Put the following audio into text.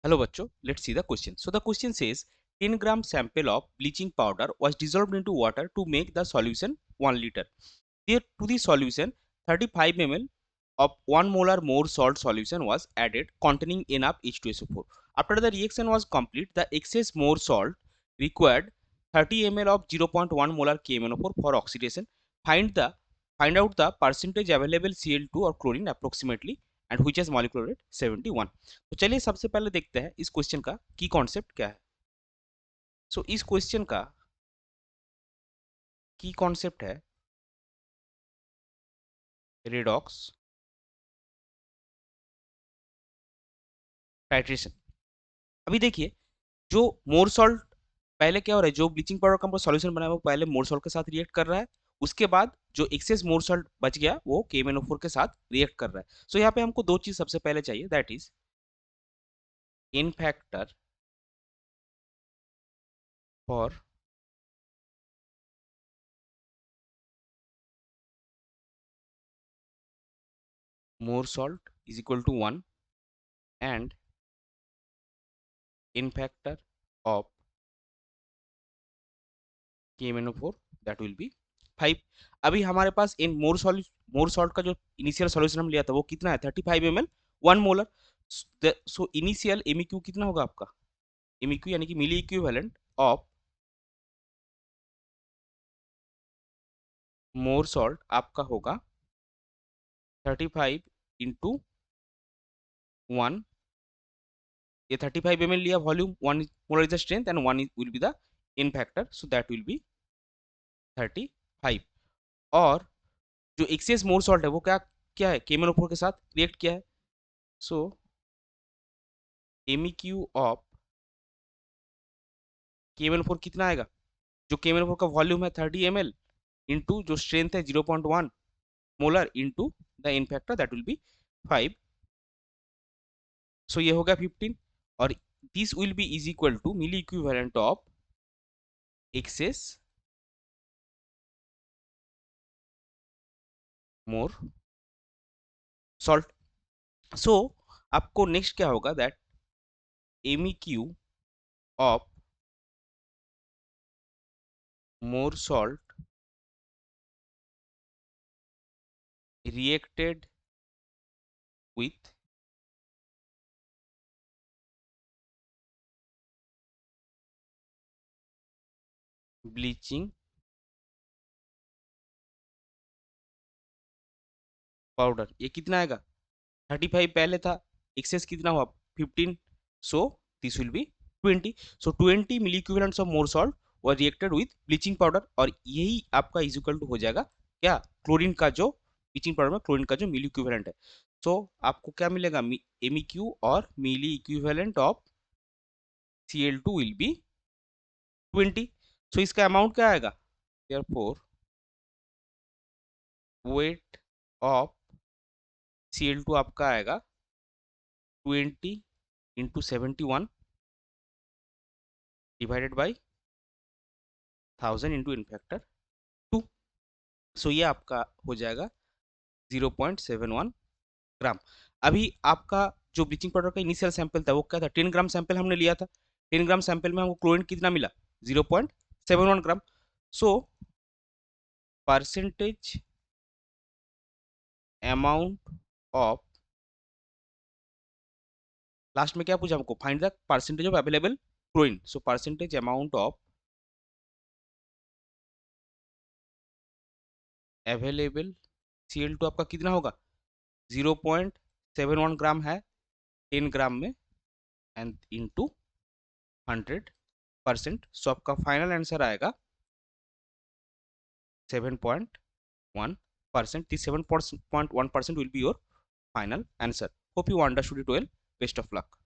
Hello bachcho, let's see the question. So the question says 10 gram sample of bleaching powder was dissolved into water to make the solution 1 liter. There to the solution 35 ml of 1 molar more salt solution was added containing enough H2SO4. After the reaction was complete, the excess more salt required 30 ml of 0.1 molar KMnO4 for oxidation. Find the find out the percentage available Cl2 or chlorine approximately and which has molecular weight 71. तो चलिए सबसे पहले देखते हैं इस question का की concept क्या है. सो इस क्वेश्चन का की कॉन्सेप्ट है रेडॉक्स टाइट्रेशन. अभी देखिए जो मोर सॉल्ट पहले क्या हो रहा है, जो ब्लीचिंग पाउडर का सॉल्यूशन बना है वो पहले मोर सॉल्ट के साथ रिएक्ट कर रहा है. उसके बाद जो एक्सेस मोर सॉल्ट बच गया वो KMnO4 के साथ रिएक्ट कर रहा है. सो यहाँ पे हमको दो चीज सबसे पहले चाहिए, that is n factor for Mohr salt is equal to 1 and n factor of KMnO4 that will be 5. अभी हमारे पास इन मोर सॉल्ट का जो इनिशियल सॉल्यूशन हम लिया था वो कितना है 35 ml 1 molar. So initial MEQ कितना होगा आपका, MEQ यानी कि मिली इक्विवेलेंट ऑफ मोर सॉल्ट आपका होगा 35 इंटू 1. ये 35 ml लिया volume, 1 molar is the strength and 1 will be the n factor, so that will B 35. और जो एक्सेस मोर सॉल्ट है वो क्या क्या है KMnO4 के साथ रिएक्ट किया है. सो MEQ ऑफ KMnO4 कितना आएगा, जो KMnO4 का वॉल्यूम है 30 ml इंटू जो स्ट्रेंथ है 0.1 molar into the n factor that will be 5. So ये हो गया 15 और this will be is equal to milli equivalent of excess Mohr salt. So आपको नेक्स्ट क्या होगा, that MEQ of Mohr salt reacted with bleaching powder. ये कितना आएगा 35 पहले था, एक्सेस कितना हुआ 15, so this will be 20. So 20 milli equivalents of Mohr salt और रिएक्टेड विथ ब्लीचिंग पाउडर और यही आपका इज इक्वल टू हो जाएगा क्या, क्लोरीन का जो ब्लीचिंग पाउडर में क्लोरीन का जो मिली इक्विवेलेंट है. सो आपको क्या मिलेगा, MEQ और milli equivalent of Cl2 will be 20. So इसका अमाउंट क्या आएगा, therefore वेट ऑफ Cl2 आपका आएगा 20 into 71 divided by 1000 into in factor 2. सो ये आपका हो जाएगा 0.71 ग्राम. अभी आपका जो ब्लीचिंग पाउडर का इनिशियल सैंपल था वो क्या था, 10 ग्राम सैंपल हमने लिया था. 10 ग्राम सैंपल में हमको क्लोरीन कितना मिला 0.71 gram. So percentage amount of, last में क्या पूछा हमको, find the percentage of available chlorine. So percentage amount of available Cl2 आपका कितना होगा 0.71 ग्राम है 10 ग्राम में एंड इंटू 100%. सो आपका फाइनल आंसर आएगा 7.1%. This 7.1% will be your final answer. Hope you understood it well. Best of luck.